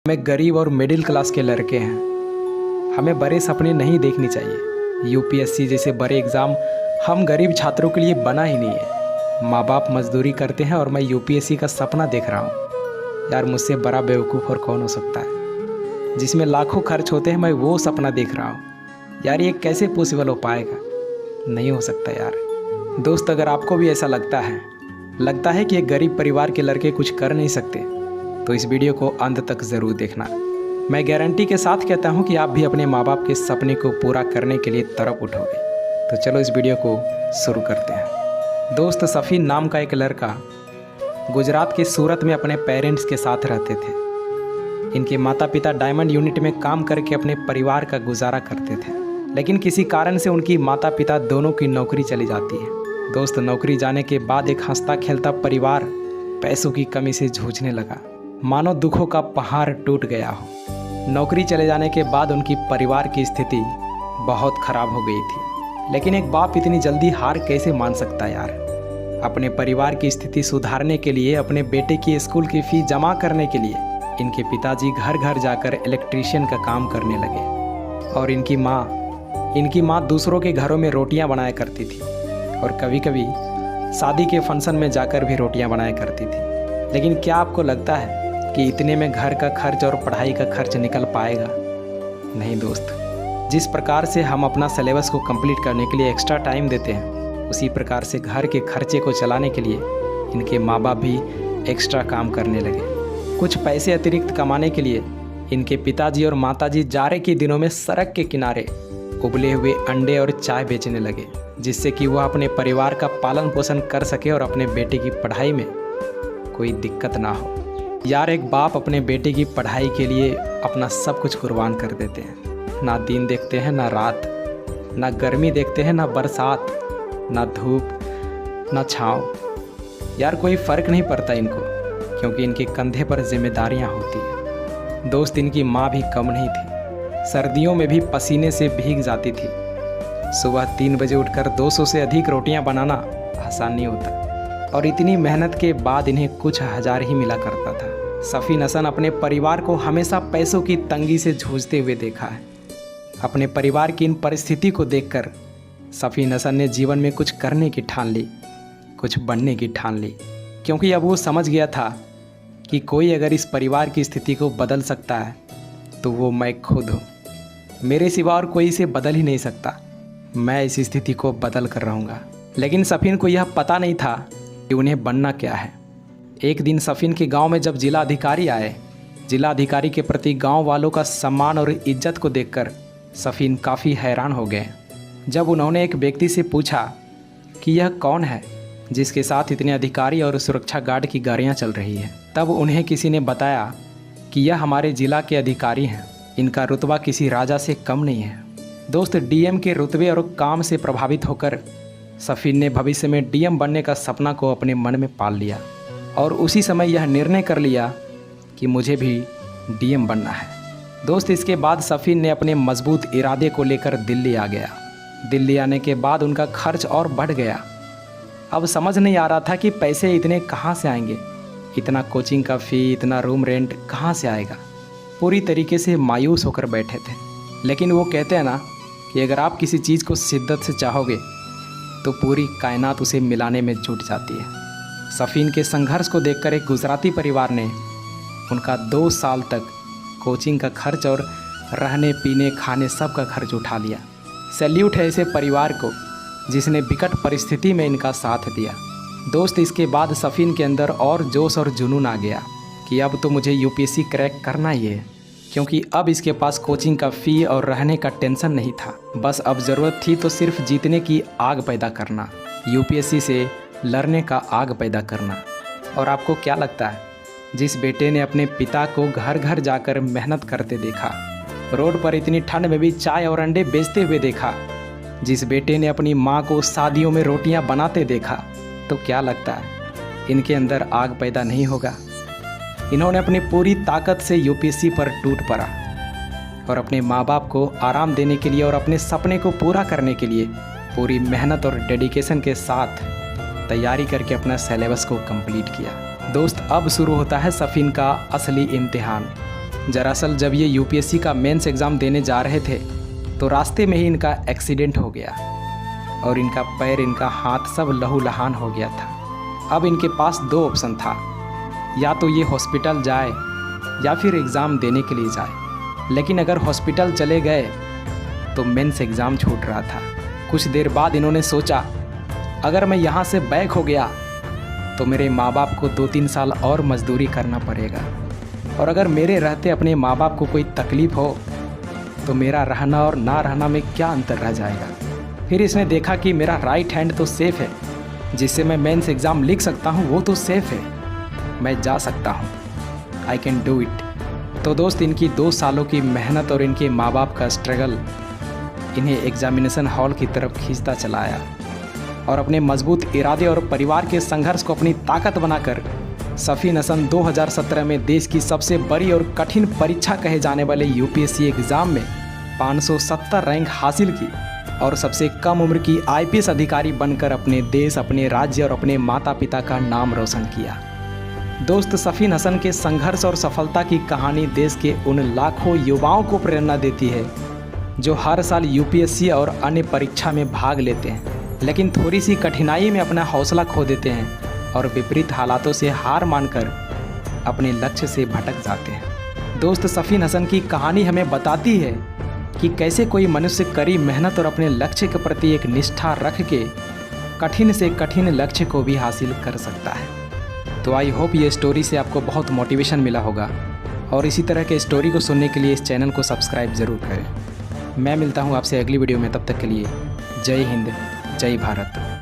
हमें गरीब और मिडिल क्लास के लड़के हैं, हमें बड़े सपने नहीं देखने चाहिए। यूपीएससी जैसे बड़े एग्ज़ाम हम गरीब छात्रों के लिए बना ही नहीं है। माँ बाप मजदूरी करते हैं और मैं यूपीएससी का सपना देख रहा हूँ। यार मुझसे बड़ा बेवकूफ़ और कौन हो सकता है। जिसमें लाखों खर्च होते हैं मैं वो सपना देख रहा हूँ। यार ये कैसे पॉसिबल हो पाएगा? नहीं हो सकता यार। दोस्त अगर आपको भी ऐसा लगता है कि एक गरीब परिवार के लड़के कुछ कर नहीं सकते तो इस वीडियो को अंत तक ज़रूर देखना। मैं गारंटी के साथ कहता हूं कि आप भी अपने माँ बाप के सपने को पूरा करने के लिए तरफ उठोगे। तो चलो इस वीडियो को शुरू करते हैं। दोस्त सफ़ीन नाम का एक लड़का गुजरात के सूरत में अपने पेरेंट्स के साथ रहते थे। इनके माता पिता डायमंड यूनिट में काम करके अपने परिवार का गुजारा करते थे, लेकिन किसी कारण से उनकी माता पिता दोनों की नौकरी चली जाती है। दोस्त नौकरी जाने के बाद एक हंसता खेलता परिवार पैसों की कमी से जूझने लगा, मानो दुखों का पहाड़ टूट गया हो। नौकरी चले जाने के बाद उनकी परिवार की स्थिति बहुत ख़राब हो गई थी, लेकिन एक बाप इतनी जल्दी हार कैसे मान सकता यार। अपने परिवार की स्थिति सुधारने के लिए, अपने बेटे की स्कूल की फ़ीस जमा करने के लिए इनके पिताजी घर घर जाकर इलेक्ट्रीशियन का काम करने लगे। और इनकी माँ दूसरों के घरों में रोटियां बनाया करती थी और कभी कभी शादी के फंक्शन में जाकर भी रोटियां बनाया करती थी। लेकिन क्या आपको लगता है कि इतने में घर का खर्च और पढ़ाई का खर्च निकल पाएगा? नहीं दोस्त। जिस प्रकार से हम अपना सिलेबस को कंप्लीट करने के लिए एक्स्ट्रा टाइम देते हैं, उसी प्रकार से घर के खर्चे को चलाने के लिए इनके माँ बाप भी एक्स्ट्रा काम करने लगे। कुछ पैसे अतिरिक्त कमाने के लिए इनके पिताजी और माताजी जाड़े के दिनों में सड़क के किनारे उबले हुए अंडे और चाय बेचने लगे, जिससे कि वह अपने परिवार का पालन पोषण कर सके और अपने बेटे की पढ़ाई में कोई दिक्कत ना हो। यार एक बाप अपने बेटे की पढ़ाई के लिए अपना सब कुछ कुर्बान कर देते हैं। ना दिन देखते हैं ना रात, ना गर्मी देखते हैं ना बरसात, ना धूप ना छाँव। यार कोई फ़र्क नहीं पड़ता इनको, क्योंकि इनके कंधे पर जिम्मेदारियां होती हैं। दोस्त इनकी माँ भी कम नहीं थी, सर्दियों में भी पसीने से भीग जाती थी। सुबह 3 बजे उठकर 200 से अधिक रोटियां बनाना आसान नहीं होता, और इतनी मेहनत के बाद इन्हें कुछ हज़ार ही मिला करता था। सफ़ीन हसन अपने परिवार को हमेशा पैसों की तंगी से जूझते हुए देखा है। अपने परिवार की इन परिस्थिति को देखकर सफ़ीन हसन ने जीवन में कुछ करने की ठान ली, कुछ बनने की ठान ली, क्योंकि अब वो समझ गया था कि कोई अगर इस परिवार की स्थिति को बदल सकता है तो वो मैं खुद हूँ। मेरे सिवा और कोई इसे बदल ही नहीं सकता। मैं इस स्थिति को बदल कर रहूँगा। लेकिन सफ़ीन को यह पता नहीं था कि उन्हें बनना क्या है। एक दिन सफ़ीन के गांव में जब जिला अधिकारी आए, जिला अधिकारी के प्रति गांव वालों का सम्मान और इज्जत को देखकर सफ़ीन काफ़ी हैरान हो गए। जब उन्होंने एक व्यक्ति से पूछा कि यह कौन है जिसके साथ इतने अधिकारी और सुरक्षा गार्ड की गाड़ियाँ चल रही हैं, तब उन्हें किसी ने बताया कि यह हमारे ज़िला के अधिकारी हैं। इनका रुतबा किसी राजा से कम नहीं है। दोस्त डीएम के रुतबे और काम से प्रभावित होकर सफ़ीन ने भविष्य में डीएम बनने का सपना को अपने मन में पाल लिया, और उसी समय यह निर्णय कर लिया कि मुझे भी डीएम बनना है। दोस्त इसके बाद सफ़ीन ने अपने मजबूत इरादे को लेकर दिल्ली आ गया। दिल्ली आने के बाद उनका खर्च और बढ़ गया। अब समझ नहीं आ रहा था कि पैसे इतने कहाँ से आएंगे, इतना कोचिंग का फ़ी, इतना रूम रेंट कहाँ से आएगा। पूरी तरीके से मायूस होकर बैठे थे। लेकिन वो कहते हैं ना कि अगर आप किसी चीज़ को शिद्दत से चाहोगे तो पूरी कायनात उसे मिलाने में जुट जाती है। सफ़ीन के संघर्ष को देखकर एक गुजराती परिवार ने उनका 2 साल तक कोचिंग का खर्च और रहने पीने खाने सब का खर्च उठा लिया। सैल्यूट है ऐसे परिवार को जिसने विकट परिस्थिति में इनका साथ दिया। दोस्त इसके बाद सफ़ीन के अंदर और जोश और जुनून आ गया कि अब तो मुझे यूपीएससी क्रैक करना ही है, क्योंकि अब इसके पास कोचिंग का फ़ी और रहने का टेंशन नहीं था। बस अब ज़रूरत थी तो सिर्फ जीतने की आग पैदा करना, यूपीएससी से लड़ने का आग पैदा करना। और आपको क्या लगता है, जिस बेटे ने अपने पिता को घर घर जाकर मेहनत करते देखा, रोड पर इतनी ठंड में भी चाय और अंडे बेचते हुए देखा, जिस बेटे ने अपनी माँ को शादियों में रोटियां बनाते देखा, तो क्या लगता है इनके अंदर आग पैदा नहीं होगा? इन्होंने अपनी पूरी ताकत से यूपीएससी पर टूट पड़ा और अपने माँ बाप को आराम देने के लिए और अपने सपने को पूरा करने के लिए पूरी मेहनत और डेडिकेशन के साथ तैयारी करके अपना सिलेबस को कंप्लीट किया। दोस्त अब शुरू होता है सफ़ीन का असली इम्तिहान। दरअसल जब ये यूपीएससी का मेंस एग्ज़ाम देने जा रहे थे तो रास्ते में ही इनका एक्सीडेंट हो गया और इनका पैर, इनका हाथ सब लहूलुहान हो गया था। अब इनके पास दो ऑप्शन था, या तो ये हॉस्पिटल जाए या फिर एग्ज़ाम देने के लिए जाए। लेकिन अगर हॉस्पिटल चले गए तो मेंस एग्ज़ाम छूट रहा था। कुछ देर बाद इन्होंने सोचा, अगर मैं यहाँ से बैक हो गया तो मेरे माँ बाप को 2-3 साल और मजदूरी करना पड़ेगा, और अगर मेरे रहते अपने माँ बाप को कोई तकलीफ़ हो तो मेरा रहना और ना रहना में क्या अंतर रह जाएगा। फिर इसने देखा कि मेरा राइट हैंड तो सेफ़ है, जिससे मैं मेंस एग्ज़ाम लिख सकता हूँ, वो तो सेफ़ है, मैं जा सकता हूँ, आई कैन डू इट। तो दोस्त, इनकी 2 सालों की मेहनत और इनके माँ बाप का स्ट्रगल इन्हें एग्ज़ामिनेशन हॉल की तरफ खींचता चला आया, और अपने मजबूत इरादे और परिवार के संघर्ष को अपनी ताकत बनाकर सफ़ीन हसन 2017 में देश की सबसे बड़ी और कठिन परीक्षा कहे जाने वाले यूपीएससी एग्ज़ाम में 570 रैंक हासिल की और सबसे कम उम्र की आईपीएस अधिकारी बनकर अपने देश, अपने राज्य और अपने माता पिता का नाम रोशन किया। दोस्त, सफ़ीन हसन के संघर्ष और सफलता की कहानी देश के उन लाखों युवाओं को प्रेरणा देती है जो हर साल यूपीएससी और अन्य परीक्षा में भाग लेते हैं, लेकिन थोड़ी सी कठिनाई में अपना हौसला खो देते हैं और विपरीत हालातों से हार मानकर अपने लक्ष्य से भटक जाते हैं। दोस्त, सफ़ीन हसन की कहानी हमें बताती है कि कैसे कोई मनुष्य कड़ी मेहनत और अपने लक्ष्य के प्रति एक निष्ठा रख के कठिन से कठिन लक्ष्य को भी हासिल कर सकता है। तो आई होप ये स्टोरी से आपको बहुत मोटिवेशन मिला होगा, और इसी तरह के स्टोरी को सुनने के लिए इस चैनल को सब्सक्राइब ज़रूर करें। मैं मिलता हूँ आपसे अगली वीडियो में, तब तक के लिए जय हिंद, जय भारत।